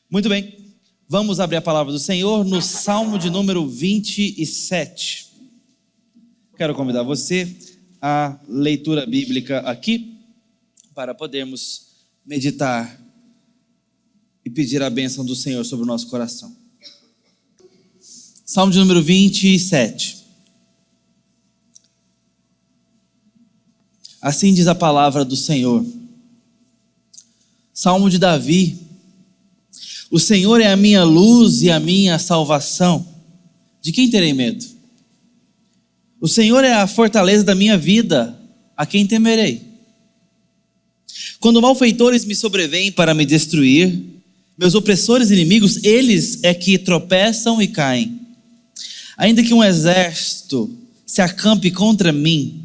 Muito bem, vamos abrir a palavra do Senhor no Salmo de número 27. Quero convidar você à leitura bíblica aqui, para podermos meditar e pedir a bênção do Senhor sobre o nosso coração. Salmo de número 27. Assim diz a palavra do Senhor. Salmo de Davi. O Senhor é a minha luz e a minha salvação. De quem terei medo? O Senhor é a fortaleza da minha vida. A quem temerei? Quando malfeitores me sobrevêm para me destruir, meus opressores inimigos, eles é que tropeçam e caem. Ainda que um exército se acampe contra mim,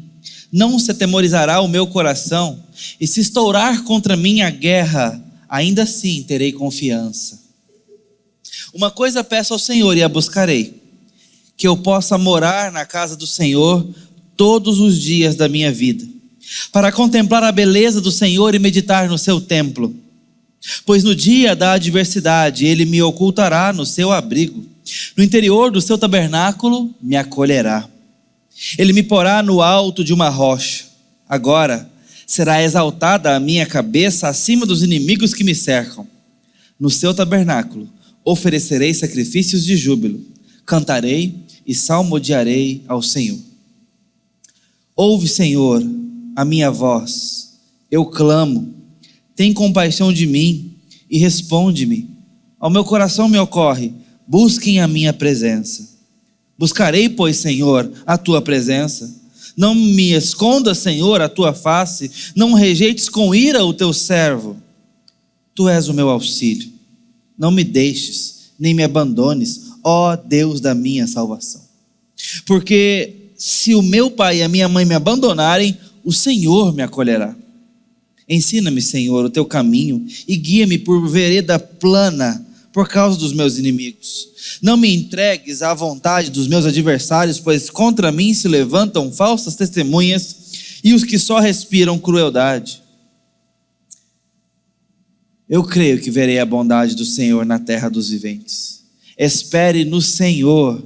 não se atemorizará o meu coração, e se estourar contra mim a guerra, ainda assim terei confiança. Uma coisa peço ao Senhor e a buscarei, que eu possa morar na casa do Senhor todos os dias da minha vida, para contemplar a beleza do Senhor e meditar no seu templo. Pois no dia da adversidade ele me ocultará no seu abrigo, no interior do seu tabernáculo me acolherá. Ele me porá no alto de uma rocha. Agora será exaltada a minha cabeça acima dos inimigos que me cercam. No seu tabernáculo oferecerei sacrifícios de júbilo, cantarei e salmodiarei ao Senhor. Ouve, Senhor, a minha voz, eu clamo, tem compaixão de mim e responde-me. Ao meu coração me ocorre, busquem a minha presença. Buscarei, pois, Senhor, a tua presença. Não me escondas, Senhor, a tua face, não rejeites com ira o teu servo. Tu és o meu auxílio, não me deixes, nem me abandones, ó Deus da minha salvação. Porque se o meu pai e a minha mãe me abandonarem, o Senhor me acolherá. Ensina-me, Senhor, o teu caminho e guia-me por vereda plana, por causa dos meus inimigos. Não me entregues à vontade dos meus adversários, pois contra mim se levantam falsas testemunhas e os que só respiram crueldade. Eu creio que verei a bondade do Senhor na terra dos viventes. Espere no Senhor,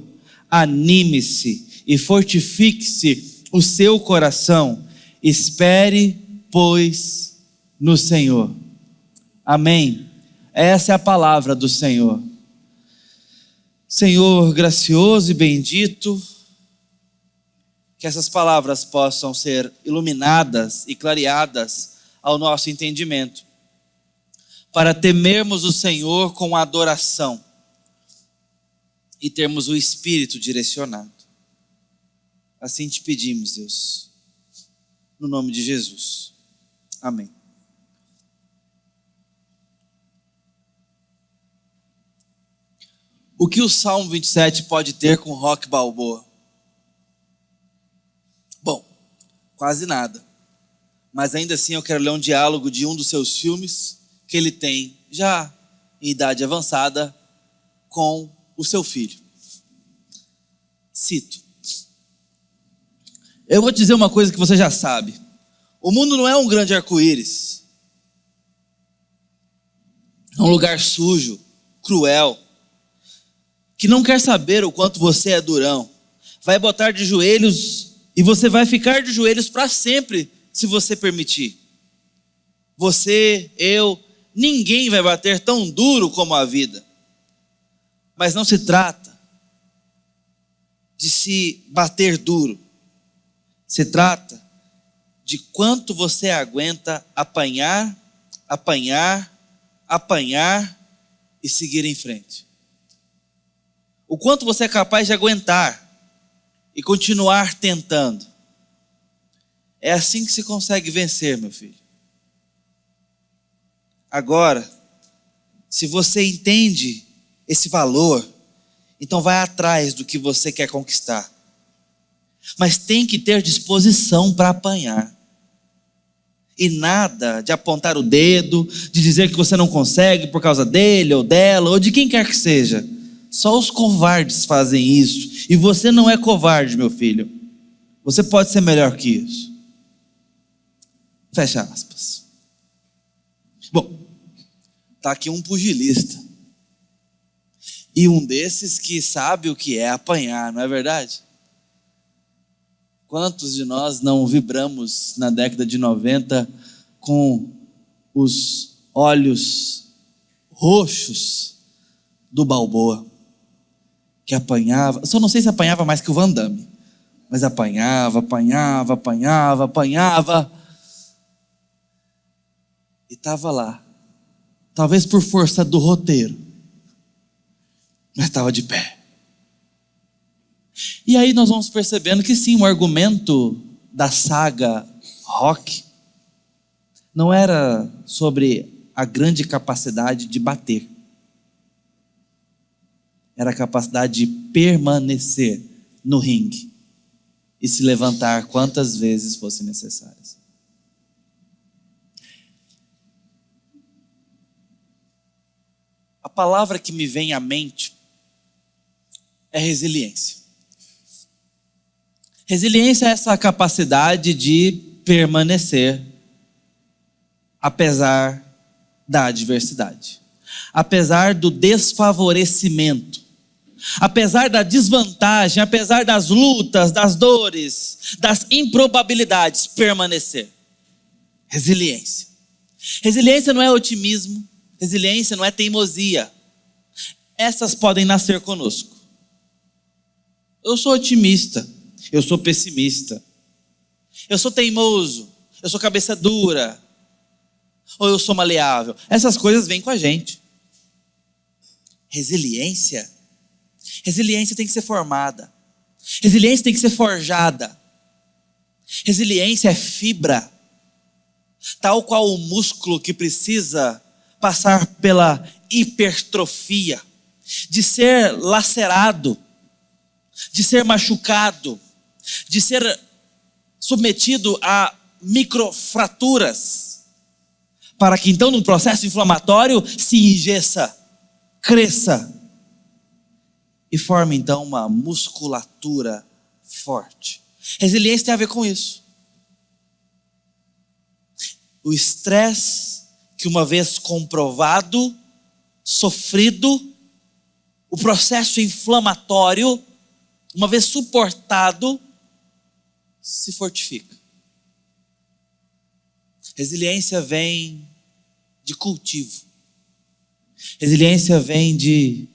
anime-se e fortifique-se o seu coração. Espere, pois, no Senhor. Amém. Essa é a palavra do Senhor. Senhor gracioso e bendito, que essas palavras possam ser iluminadas e clareadas ao nosso entendimento, para temermos o Senhor com adoração e termos o Espírito direcionado. Assim te pedimos, Deus, no nome de Jesus. Amém. O que o Salmo 27 pode ter com Rock Balboa? Bom, quase nada. Mas ainda assim eu quero ler um diálogo de um dos seus filmes que ele tem, já em idade avançada, com o seu filho. Cito. Eu vou te dizer uma coisa que você já sabe. O mundo não é um grande arco-íris. É um lugar sujo, cruel, que não quer saber o quanto você é durão, vai botar de joelhos e você vai ficar de joelhos para sempre, se você permitir. Você, eu, ninguém vai bater tão duro como a vida. Mas não se trata de se bater duro, se trata de quanto você aguenta apanhar, apanhar, apanhar e seguir em frente. O quanto você é capaz de aguentar e continuar tentando. É assim que se consegue vencer, meu filho. Agora, se você entende esse valor, então vai atrás do que você quer conquistar. Mas tem que ter disposição para apanhar. E nada de apontar o dedo, de dizer que você não consegue por causa dele ou dela, ou de quem quer que seja. Só os covardes fazem isso. E você não é covarde, meu filho. Você pode ser melhor que isso. Fecha aspas. Bom, está aqui um pugilista E um desses que sabe o que é apanhar, não é verdade? Quantos de nós não vibramos na década de 90 com os olhos roxos do Balboa, que apanhava, só não sei se apanhava mais que o Van Damme, mas apanhava. E estava lá, talvez por força do roteiro, mas estava de pé. E aí nós vamos percebendo que sim, o argumento da saga Rocky não era sobre a grande capacidade de bater, era a capacidade de permanecer no ringue e se levantar quantas vezes fossem necessárias. A palavra que me vem à mente é resiliência. Resiliência é essa capacidade de permanecer apesar da adversidade, apesar do desfavorecimento, apesar da desvantagem, apesar das lutas, das dores, das improbabilidades, permanecer. Resiliência. Resiliência não é otimismo, resiliência não é teimosia. Essas podem nascer conosco. Eu sou otimista, eu sou pessimista, eu sou teimoso, eu sou cabeça dura, ou eu sou maleável. Essas coisas vêm com a gente. Resiliência tem que ser formada. Resiliência tem que ser forjada. Resiliência é fibra, tal qual o músculo que precisa passar pela hipertrofia, de ser lacerado, de ser machucado, de ser submetido a microfraturas, para que então no processo inflamatório se engeça, cresça e forme então uma musculatura forte. Resiliência tem a ver com isso. O estresse que uma vez comprovado, sofrido, o processo inflamatório, uma vez suportado, se fortifica. Resiliência vem de cultivo. Resiliência vem de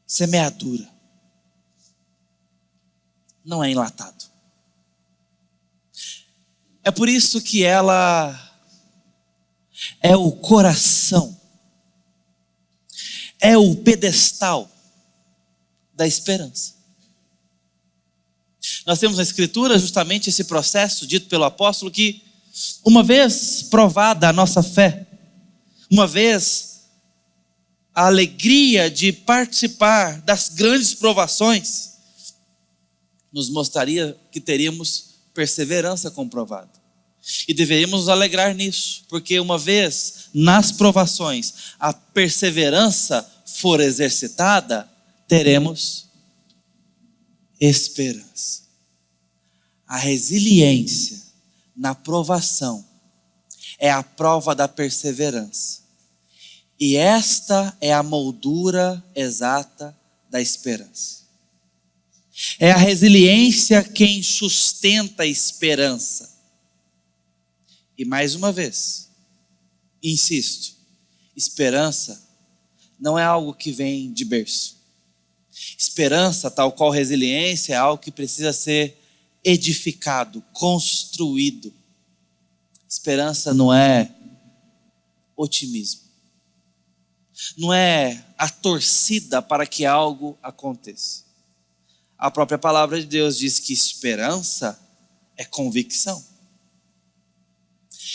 semeadura. Não é enlatado. É por isso que ela é o coração, é o pedestal da esperança. Nós temos na Escritura justamente esse processo dito pelo apóstolo que, uma vez provada a nossa fé, uma vez a alegria de participar das grandes provações, nos mostraria que teríamos perseverança comprovada. E deveríamos nos alegrar nisso, porque uma vez nas provações a perseverança for exercitada, teremos esperança. A resiliência na provação é a prova da perseverança. E esta é a moldura exata da esperança. É a resiliência quem sustenta a esperança. E mais uma vez, insisto, esperança não é algo que vem de berço. Esperança, tal qual resiliência, é algo que precisa ser edificado, construído. Esperança não é otimismo. Não é a torcida para que algo aconteça. A própria palavra de Deus diz que esperança é convicção.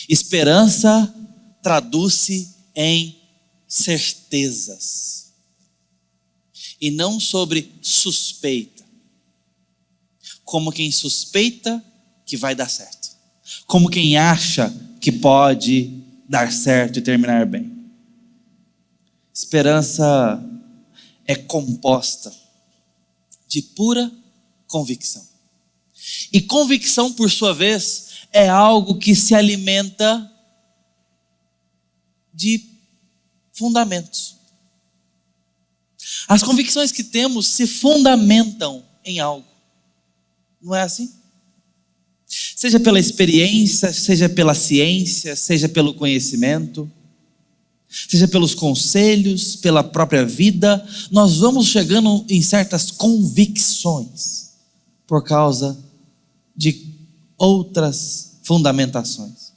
Esperança traduz-se em certezas. E não sobre suspeita. Como quem suspeita que vai dar certo. Como quem acha que pode dar certo e terminar bem. Esperança é composta de pura convicção. E convicção, por sua vez, é algo que se alimenta de fundamentos. As convicções que temos se fundamentam em algo. Não é assim? Seja pela experiência, seja pela ciência, seja pelo conhecimento, seja pelos conselhos, pela própria vida, nós vamos chegando em certas convicções por causa de outras fundamentações.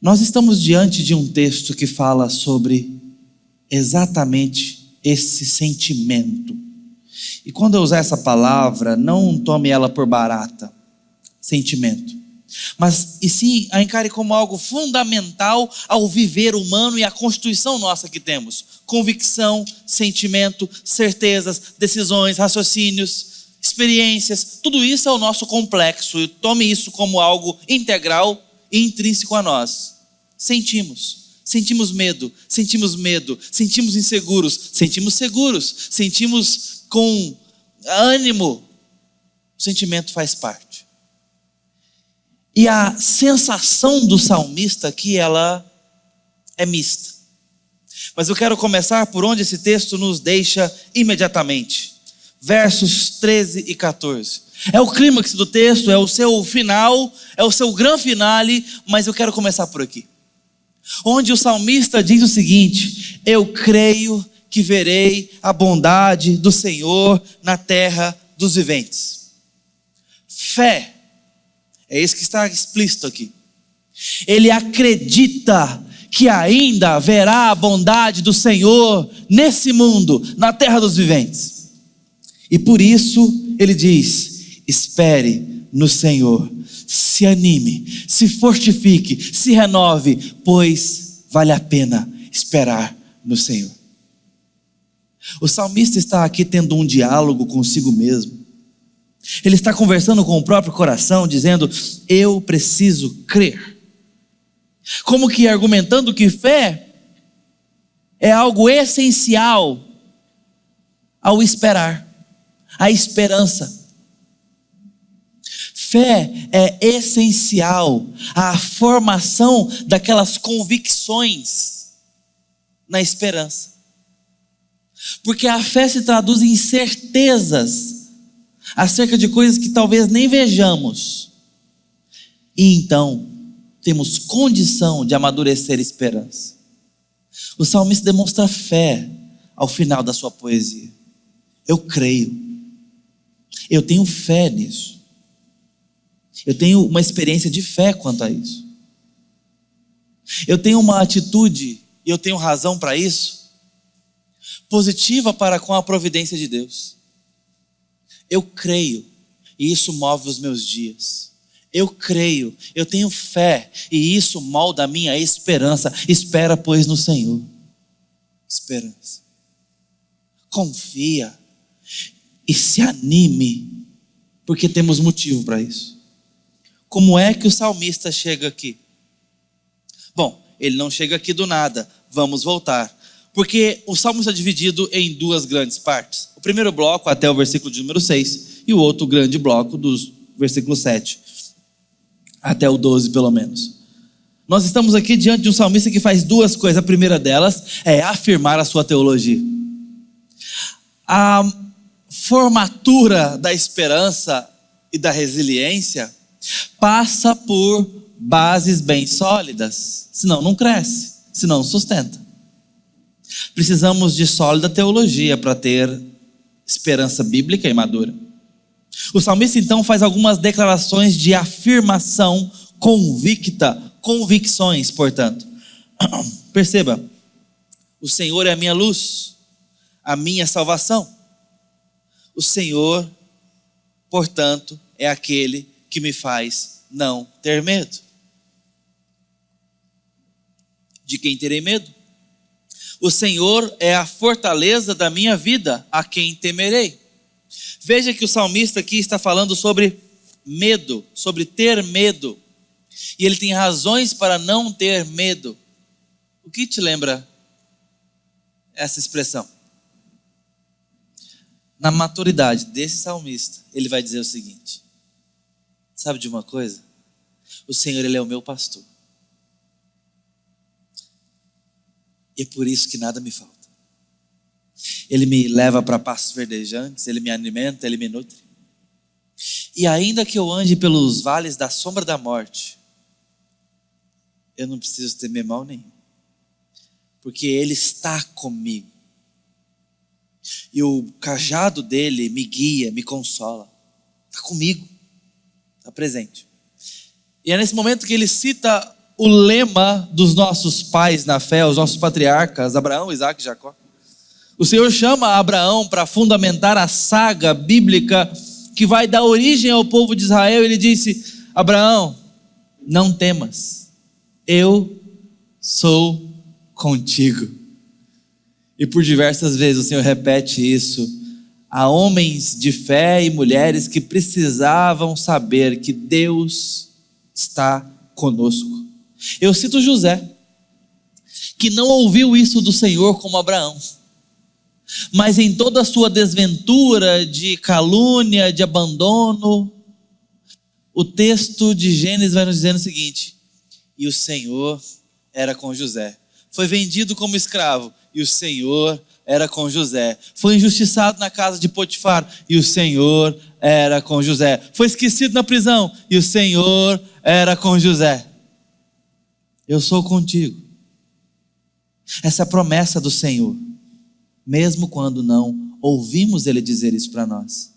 Nós estamos diante de um texto que fala sobre exatamente esse sentimento. E quando eu usar essa palavra, não tome ela por barata, sentimento. Mas, e sim, a encare como algo fundamental ao viver humano e à constituição nossa que temos. Convicção, sentimento, certezas, decisões, raciocínios, experiências, tudo isso é o nosso complexo. E tome isso como algo integral e intrínseco a nós. Sentimos medo, sentimos inseguros, sentimos seguros, sentimos com ânimo. O sentimento faz parte. E a sensação do salmista aqui, ela é mista. Mas eu quero começar por onde esse texto nos deixa imediatamente. Versos 13 e 14. É o clímax do texto, é o seu final, é o seu grande finale, mas eu quero começar por aqui. Onde o salmista diz o seguinte: eu creio que verei a bondade do Senhor na terra dos viventes. Fé. É isso que está explícito aqui. Ele acredita que ainda haverá a bondade do Senhor nesse mundo, na terra dos viventes. E por isso ele diz: espere no Senhor, se anime, se fortifique, se renove, pois vale a pena esperar no Senhor. O salmista está aqui tendo um diálogo consigo mesmo. Ele está conversando com o próprio coração, dizendo: eu preciso crer. Como que argumentando que fé é algo essencial ao esperar, a esperança. Fé é essencial à formação daquelas convicções na esperança. Porque a fé se traduz em certezas acerca de coisas que talvez nem vejamos. E então, temos condição de amadurecer esperança. O salmista demonstra fé ao final da sua poesia. Eu creio. Eu tenho fé nisso. Eu tenho uma experiência de fé quanto a isso. Eu tenho uma atitude, e eu tenho razão para isso, positiva para com a providência de Deus. Eu creio, e isso move os meus dias. Eu creio, eu tenho fé, e isso molda a minha esperança. Espera, pois, no Senhor. Esperança. Confia e se anime, porque temos motivo para isso. Como é que o salmista chega aqui? Bom, ele não chega aqui do nada. Vamos voltar. Porque o salmo está dividido em duas grandes partes. O primeiro bloco até o versículo de número 6 e o outro grande bloco dos versículos 7 até o 12 pelo menos. Nós estamos aqui diante de um salmista que faz duas coisas. A primeira delas é afirmar a sua teologia. A formatura da esperança e da resiliência passa por bases bem sólidas. Senão não cresce, senão não sustenta. Precisamos de sólida teologia para ter esperança bíblica e madura. O salmista então faz algumas declarações de afirmação convicta, convicções, portanto. Perceba, o Senhor é a minha luz, a minha salvação. O Senhor, portanto, é aquele que me faz não ter medo. De quem terei medo? O Senhor é a fortaleza da minha vida, a quem temerei. Veja que o salmista aqui está falando sobre medo, sobre ter medo. E ele tem razões para não ter medo. O que te lembra essa expressão? Na maturidade desse salmista, ele vai dizer o seguinte: sabe de uma coisa? O Senhor, Ele é o meu pastor. E é por isso que nada me falta. Ele me leva para pastos verdejantes, Ele me alimenta, Ele me nutre. E ainda que eu ande pelos vales da sombra da morte, eu não preciso temer mal nenhum, porque Ele está comigo. E o cajado dele me guia, me consola. Está comigo, está presente. E é nesse momento que ele cita o lema dos nossos pais na fé, os nossos patriarcas, Abraão, Isaac e Jacó. O Senhor chama Abraão para fundamentar a saga bíblica que vai dar origem ao povo de Israel. Ele disse: Abraão, não temas, eu sou contigo. E por diversas vezes o Senhor repete isso a homens de fé e mulheres que precisavam saber que Deus está conosco. Eu cito José, que não ouviu isso do Senhor como Abraão, mas em toda a sua desventura de calúnia, de abandono, o texto de Gênesis vai nos dizendo o seguinte: e o Senhor era com José. Foi vendido como escravo, e o Senhor era com José. Foi injustiçado na casa de Potifar, e o Senhor era com José. Foi esquecido na prisão, e o Senhor era com José. Eu sou contigo. Essa é a promessa do Senhor, mesmo quando não ouvimos Ele dizer isso para nós.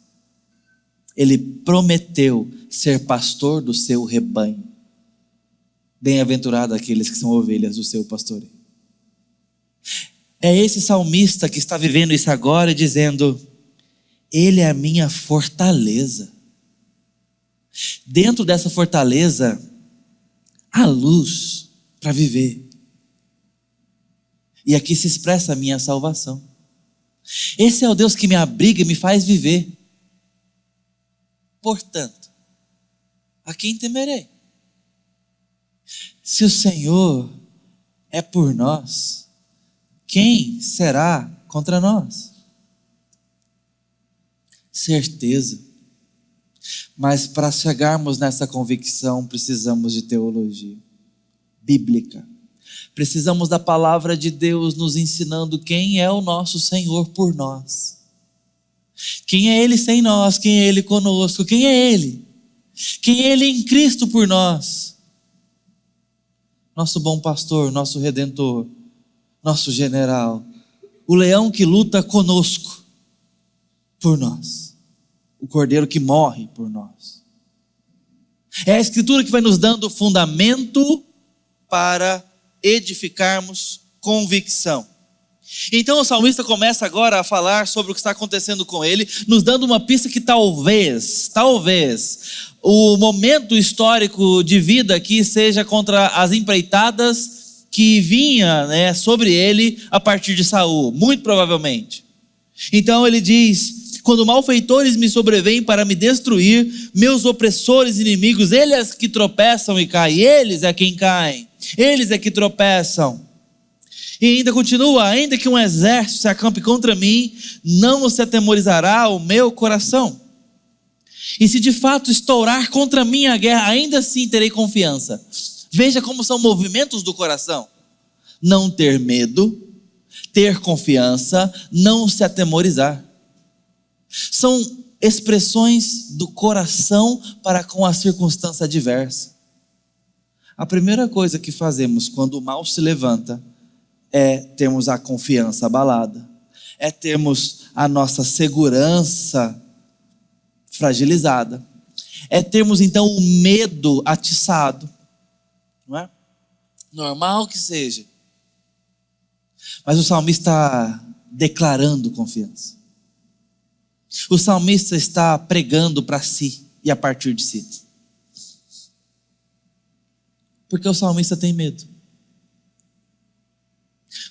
Ele prometeu ser pastor do seu rebanho. Bem-aventurado aqueles que são ovelhas do seu pastoreio. É esse salmista que está vivendo isso agora, dizendo: Ele é a minha fortaleza. Dentro dessa fortaleza, há luz para viver. E aqui se expressa a minha salvação. Esse é o Deus que me abriga e me faz viver. Portanto, a quem temerei? Se o Senhor é por nós, quem será contra nós? Certeza. Mas para chegarmos nessa convicção, precisamos de teologia bíblica. Precisamos da palavra de Deus nos ensinando quem é o nosso Senhor por nós. Quem é Ele sem nós? Quem é Ele conosco? Quem é Ele? Quem é Ele em Cristo por nós? Nosso bom pastor, nosso redentor, nosso general, o leão que luta conosco, por nós, o cordeiro que morre por nós. É a Escritura que vai nos dando fundamento para edificarmos convicção. Então o salmista começa agora a falar sobre o que está acontecendo com ele, nos dando uma pista que talvez, o momento histórico de vida aqui seja contra as empreitadas que vinha, sobre ele a partir de Saul, muito provavelmente. Então ele diz: quando malfeitores me sobrevêm para me destruir, meus opressores inimigos, eles que tropeçam e caem, eles é quem caem, eles é que tropeçam. E ainda continua: ainda que um exército se acampe contra mim, não se atemorizará o meu coração. E se de fato estourar contra mim a guerra, ainda assim terei confiança. Veja como são movimentos do coração: não ter medo, ter confiança, não se atemorizar. São expressões do coração para com a circunstância adversa. A primeira coisa que fazemos quando o mal se levanta é termos a confiança abalada, é termos a nossa segurança fragilizada, é termos então o medo atiçado. Não é? Normal que seja. Mas o salmista está declarando confiança. O salmista está pregando para si e a partir de si. Porque o salmista tem medo.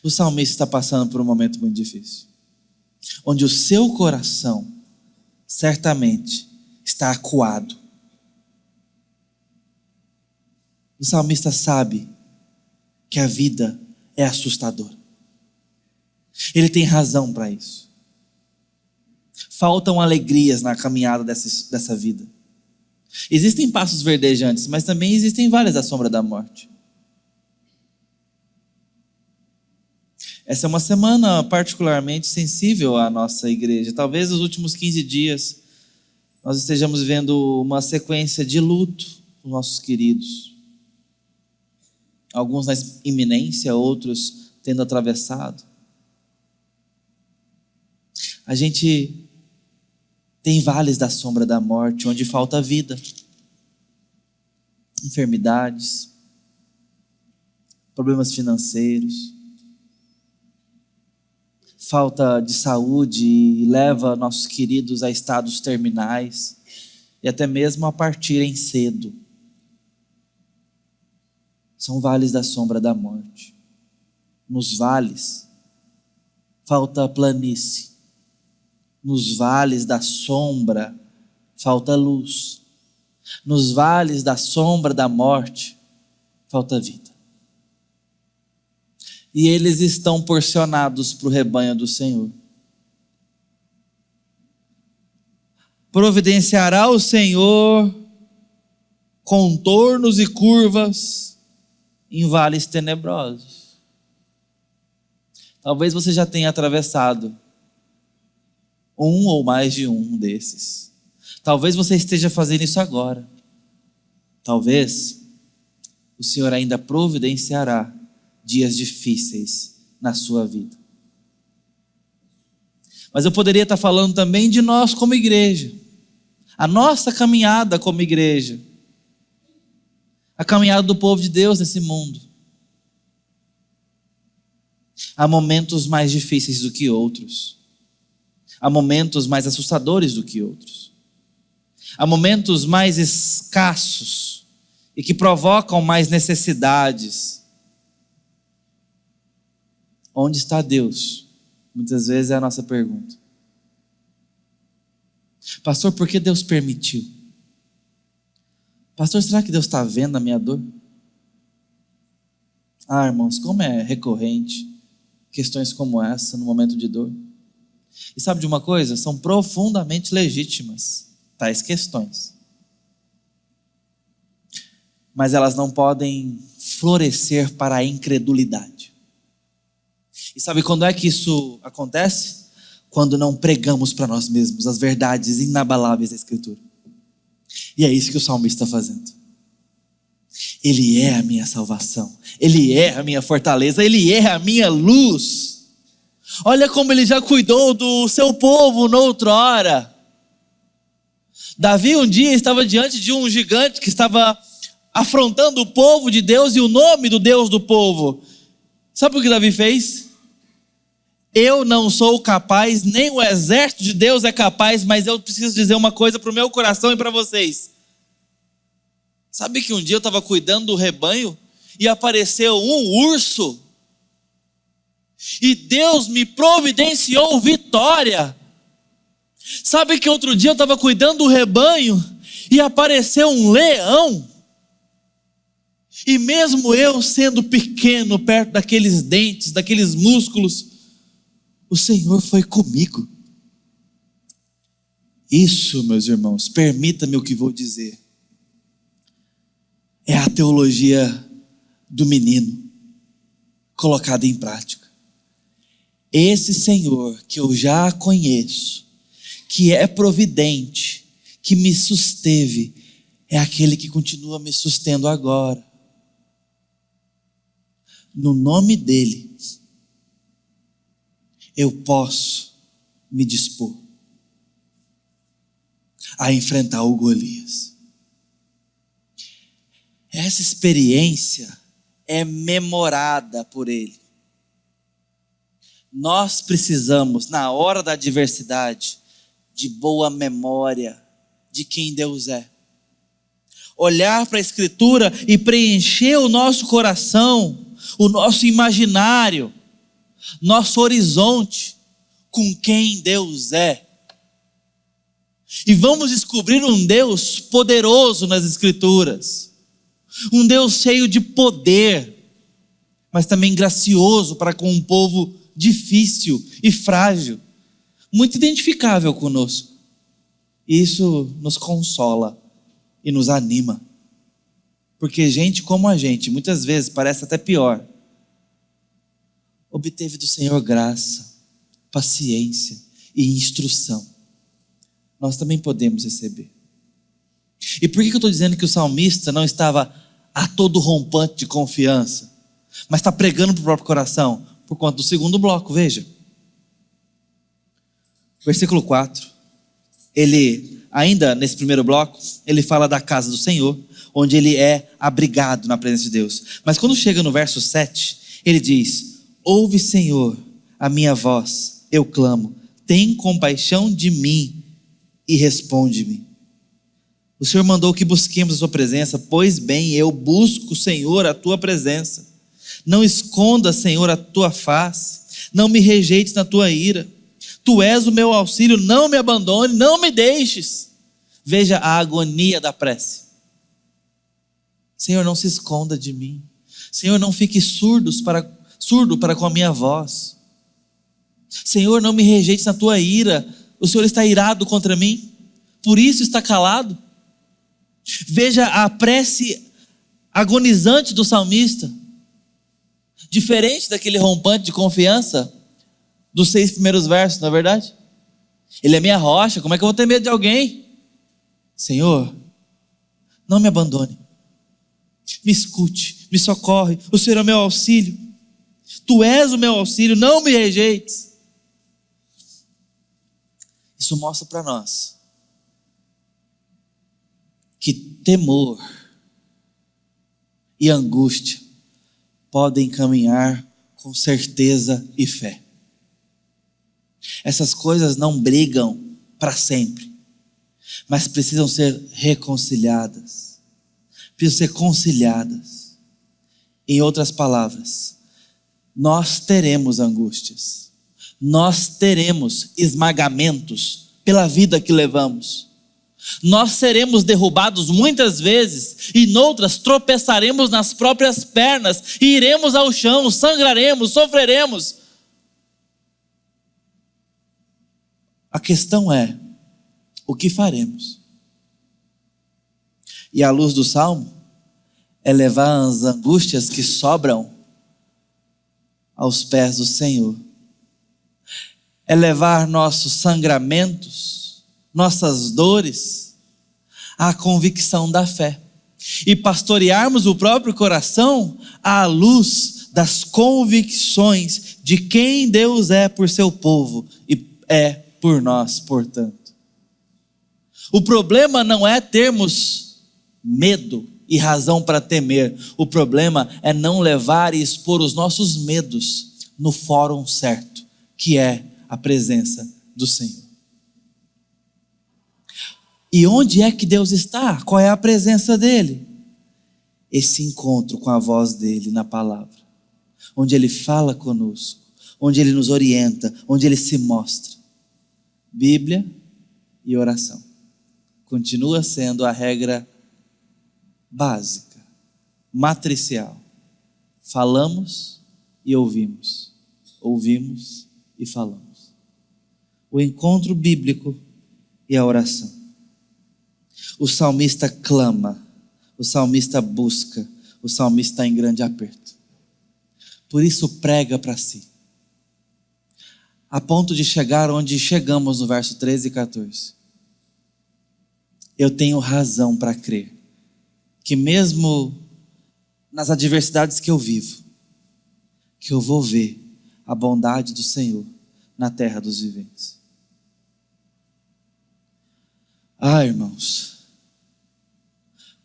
O salmista está passando por um momento muito difícil, onde o seu coração certamente está acuado. O salmista sabe que a vida é assustadora. Ele tem razão para isso. Faltam alegrias na caminhada dessa vida. Existem passos verdejantes, mas também existem vales à sombra da morte. Essa é uma semana particularmente sensível à nossa igreja. Talvez nos últimos 15 dias nós estejamos vendo uma sequência de luto com nossos queridos. Alguns na iminência, outros tendo atravessado. A gente tem vales da sombra da morte, onde falta vida, enfermidades, problemas financeiros, falta de saúde e leva nossos queridos a estados terminais e até mesmo a partirem cedo. São vales da sombra da morte. Nos vales falta planície. Nos vales da sombra falta luz. Nos vales da sombra da morte falta vida. E eles estão porcionados para o rebanho do Senhor. Providenciará o Senhor contornos e curvas em vales tenebrosos. Talvez você já tenha atravessado um ou mais de um desses. Talvez você esteja fazendo isso agora. Talvez o Senhor ainda providenciará dias difíceis na sua vida. Mas eu poderia estar falando também de nós como igreja. A nossa caminhada como igreja. A caminhada do povo de Deus nesse mundo. Há momentos mais difíceis do que outros. Há momentos mais assustadores do que outros. Há momentos mais escassos e que provocam mais necessidades. Onde está Deus? Muitas vezes é a nossa pergunta. Pastor, por que Deus permitiu? Pastor, será que Deus está vendo a minha dor? Irmãos, como é recorrente questões como essa no momento de dor. E sabe de uma coisa? São profundamente legítimas tais questões. Mas elas não podem florescer para a incredulidade. E sabe quando é que isso acontece? Quando não pregamos para nós mesmos as verdades inabaláveis da Escritura. E é isso que o salmista está fazendo. Ele é a minha salvação. Ele é a minha fortaleza. Ele é a minha luz. Olha como ele já cuidou do seu povo noutrora. Davi um dia estava diante de um gigante que estava afrontando o povo de Deus e o nome do Deus do povo. Sabe o que Davi fez? Eu não sou capaz, nem o exército de Deus é capaz, mas eu preciso dizer uma coisa para o meu coração e para vocês. Sabe que um dia eu estava cuidando do rebanho e apareceu um urso e Deus me providenciou vitória. Sabe que outro dia eu estava cuidando do rebanho e apareceu um leão. E mesmo eu sendo pequeno perto daqueles dentes, daqueles músculos, o Senhor foi comigo. Isso, meus irmãos, permita-me o que vou dizer. É a teologia do menino colocada em prática. Esse Senhor que eu já conheço, que é providente, que me susteve, é aquele que continua me sustendo agora. No nome dele, eu posso me dispor a enfrentar o Golias. Essa experiência é memorada por ele. Nós precisamos, na hora da adversidade, de boa memória de quem Deus é. Olhar para a Escritura e preencher o nosso coração, o nosso imaginário, nosso horizonte com quem Deus é. E vamos descobrir um Deus poderoso nas Escrituras. Um Deus cheio de poder, mas também gracioso para com um povo difícil e frágil. Muito identificável conosco. Isso nos consola e nos anima. Porque gente como a gente, muitas vezes parece até pior. obteve do Senhor graça, paciência e instrução. Nós também podemos receber. E por que eu estou dizendo que o salmista não estava a todo rompante de confiança, mas está pregando para o próprio coração? Por conta do segundo bloco, veja. Versículo 4. Ele, ainda nesse primeiro bloco, ele fala da casa do Senhor, onde ele é abrigado na presença de Deus. Mas quando chega no verso 7, ele diz: ouve, Senhor, a minha voz, eu clamo, tem compaixão de mim e responde-me. O Senhor mandou que busquemos a sua presença, pois bem, eu busco, Senhor, a tua presença. Não esconda, Senhor, a tua face, não me rejeites na tua ira. Tu és o meu auxílio, não me abandone, não me deixes. Veja a agonia da prece. Senhor, não se esconda de mim. Senhor, não fique surdo para com a minha voz. Senhor, não me rejeites na tua ira. O Senhor está irado contra mim, por isso está calado. Veja a prece agonizante do salmista, diferente daquele rompante de confiança dos 6 primeiros versos, não é verdade? Ele é minha rocha, como é que eu vou ter medo de alguém? Senhor, não me abandone, me escute, me socorre, o Senhor é o meu auxílio, tu és o meu auxílio, não me rejeites. Isso mostra para nós que temor e angústia podem caminhar com certeza e fé. Essas coisas não brigam para sempre, mas precisam ser reconciliadas, precisam ser conciliadas. Em outras palavras, nós teremos angústias, nós teremos esmagamentos pela vida que levamos, nós seremos derrubados muitas vezes e noutras tropeçaremos nas próprias pernas e iremos ao chão, sangraremos, sofreremos. A questão é, o que faremos? E a luz do Salmo é levar as angústias que sobram aos pés do Senhor. É levar nossos sangramentos, nossas dores, à convicção da fé. E pastorearmos o próprio coração à luz das convicções de quem Deus é por seu povo e é por nós, portanto. O problema não é termos medo e razão para temer. O problema é não levar e expor os nossos medos no fórum certo, que é a presença do Senhor. E onde é que Deus está? Qual é a presença dele? Esse encontro com a voz dele na palavra, onde ele fala conosco, onde ele nos orienta, onde ele se mostra. Bíblia e oração continua sendo a regra básica, matricial. Falamos e ouvimos, ouvimos e falamos. O encontro bíblico e a oração. O salmista clama, o salmista busca, o salmista está em grande aperto. Por isso prega para si, a ponto de chegar onde chegamos no verso 13 e 14. Eu tenho razão para crer que mesmo nas adversidades que eu vivo, que eu vou ver a bondade do Senhor na terra dos viventes. Irmãos,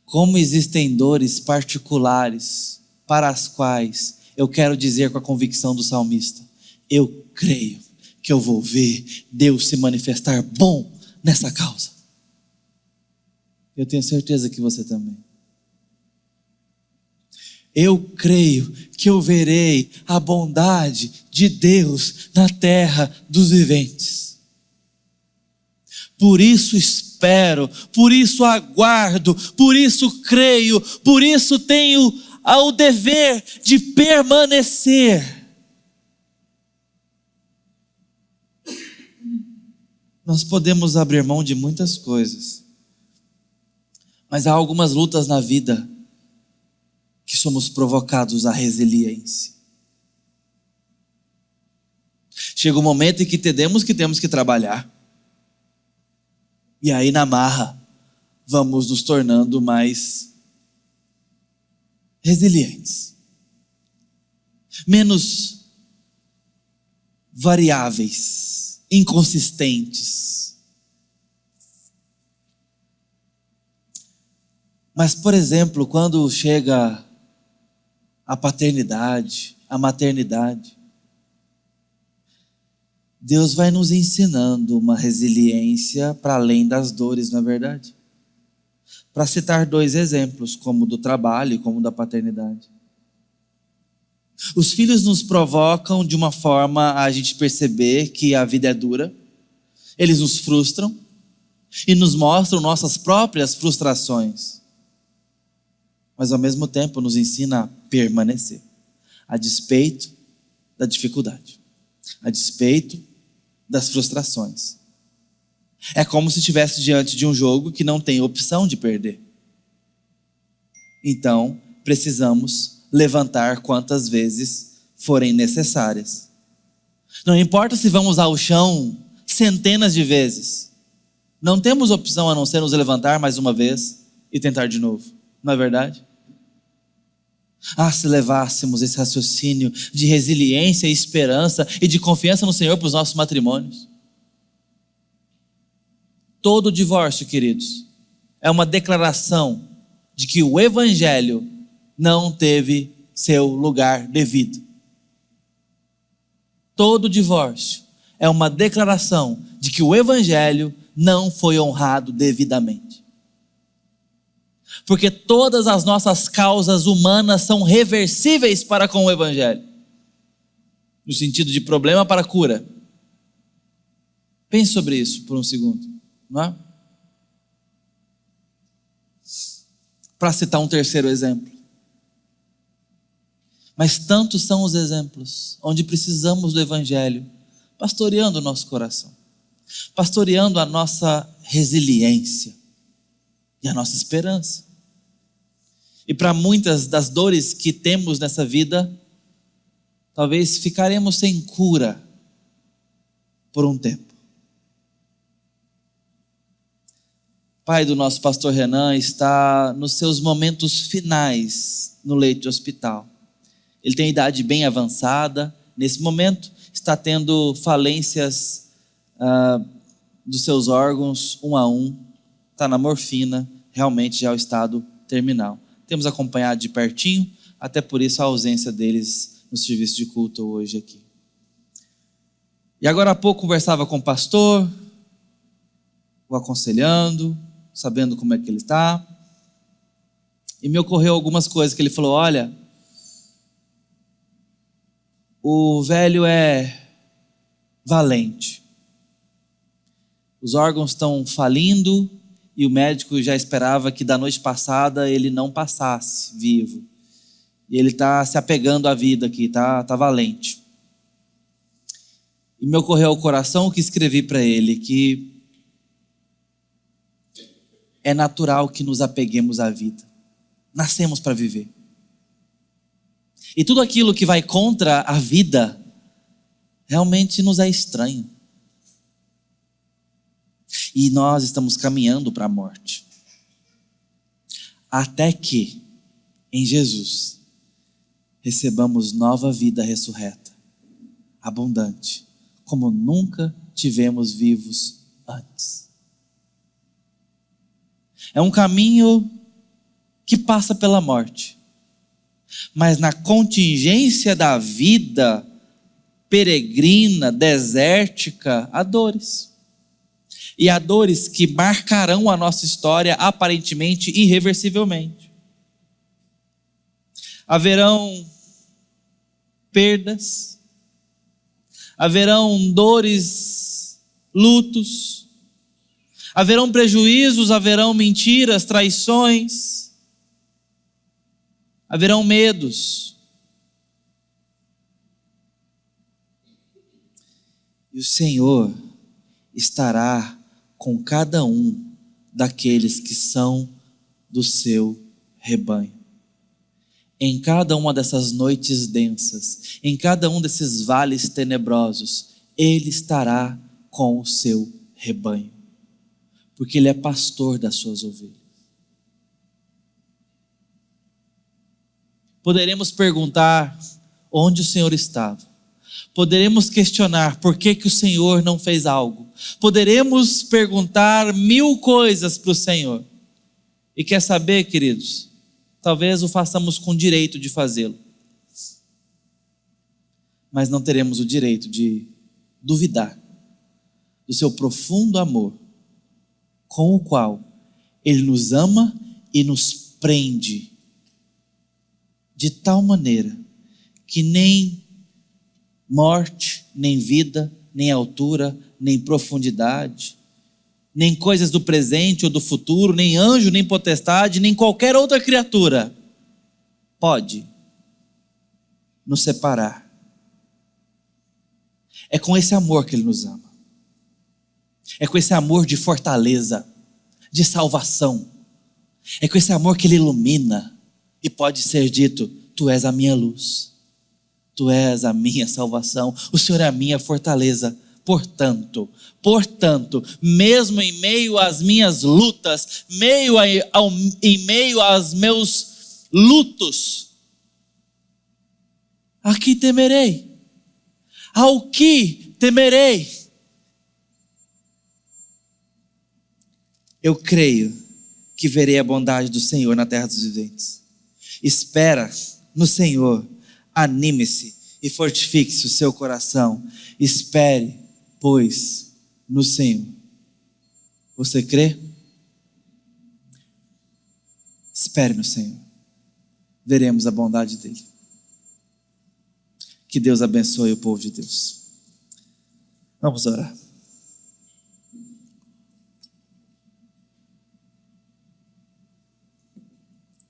como existem dores particulares para as quais eu quero dizer com a convicção do salmista: eu creio que eu vou ver Deus se manifestar bom nessa causa. Eu tenho certeza que você também. Eu creio que eu verei a bondade de Deus na terra dos viventes. Por isso espero, por isso aguardo, por isso creio, por isso tenho o dever de permanecer. Nós podemos abrir mão de muitas coisas, mas há algumas lutas na vida que somos provocados à resiliência. Chega um momento em que entendemos que temos que trabalhar. E aí, na marra, vamos nos tornando mais resilientes, menos variáveis, inconsistentes. Mas, por exemplo, quando chega a paternidade, a maternidade, Deus vai nos ensinando uma resiliência para além das dores, não é verdade? Para citar 2 exemplos, como do trabalho e como da paternidade. Os filhos nos provocam de uma forma a gente perceber que a vida é dura, eles nos frustram e nos mostram nossas próprias frustrações, mas ao mesmo tempo nos ensina a permanecer, a despeito da dificuldade, a despeito das frustrações. É como se estivesse diante de um jogo que não tem opção de perder. Então, precisamos levantar quantas vezes forem necessárias. Não importa se vamos ao chão centenas de vezes. Não temos opção a não ser nos levantar mais uma vez e tentar de novo. Não é verdade? Se levássemos esse raciocínio de resiliência e esperança e de confiança no Senhor para os nossos matrimônios. Todo divórcio, queridos, é uma declaração de que o Evangelho não teve seu lugar devido. Todo divórcio é uma declaração de que o Evangelho não foi honrado devidamente. Porque todas as nossas causas humanas são reversíveis para com o Evangelho. No sentido de problema para cura. Pense sobre isso por um segundo, não é? Para citar um terceiro exemplo. Mas tantos são os exemplos onde precisamos do Evangelho, pastoreando o nosso coração, pastoreando a nossa resiliência e a nossa esperança. E para muitas das dores que temos nessa vida, talvez ficaremos sem cura por um tempo. O pai do nosso pastor Renan está nos seus momentos finais no leito de hospital. Ele tem idade bem avançada, nesse momento está tendo falências dos seus órgãos um a um, está na morfina, realmente já é o estado terminal. Temos acompanhado de pertinho, até por isso a ausência deles no serviço de culto hoje aqui. E agora há pouco conversava com o pastor, o aconselhando, sabendo como é que ele está, e me ocorreu algumas coisas que ele falou: olha, o velho é valente, os órgãos estão falindo e o médico já esperava que da noite passada ele não passasse vivo, e ele está se apegando à vida aqui, tá valente. E me ocorreu ao coração o que escrevi para ele, que é natural que nos apeguemos à vida, nascemos para viver. E tudo aquilo que vai contra a vida realmente nos é estranho. E nós estamos caminhando para a morte. Até que, em Jesus, recebamos nova vida ressurreta, abundante, como nunca tivemos vivos antes. É um caminho que passa pela morte. Mas na contingência da vida peregrina, desértica, há dores. E há dores que marcarão a nossa história aparentemente irreversivelmente. Haverão perdas, haverão dores, lutos, haverão prejuízos, haverão mentiras, traições, haverão medos. E o Senhor estará com cada um daqueles que são do seu rebanho. Em cada uma dessas noites densas, em cada um desses vales tenebrosos, Ele estará com o seu rebanho, porque Ele é pastor das suas ovelhas. Poderemos perguntar onde o Senhor estava. Poderemos questionar por que o Senhor não fez algo. Poderemos perguntar 1000 coisas para o Senhor. E quer saber, queridos? Talvez o façamos com direito de fazê-lo. Mas não teremos o direito de duvidar do seu profundo amor, com o qual Ele nos ama e nos prende de tal maneira que nem morte, nem vida, nem altura, nem profundidade, nem coisas do presente ou do futuro, nem anjo, nem potestade, nem qualquer outra criatura pode nos separar. É com esse amor que Ele nos ama. É com esse amor de fortaleza, de salvação. É com esse amor que Ele ilumina e pode ser dito: Tu és a minha luz, Tu és a minha salvação, o Senhor é a minha fortaleza. Portanto, mesmo em meio às minhas lutas, em meio aos meus lutos, a que temerei? Ao que temerei? Eu creio que verei a bondade do Senhor na terra dos viventes. Espera no Senhor, anime-se e fortifique-se o seu coração. Espere, pois, no Senhor. Você crê? Espere no Senhor. Veremos a bondade dEle. Que Deus abençoe o povo de Deus. Vamos orar.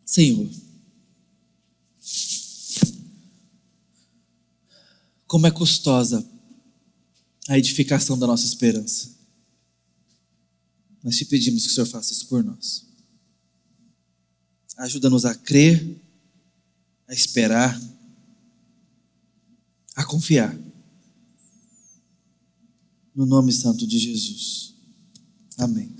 Senhor, como é custosa a edificação da nossa esperança. Nós te pedimos que o Senhor faça isso por nós. Ajuda-nos a crer, a esperar, a confiar. No nome santo de Jesus. Amém.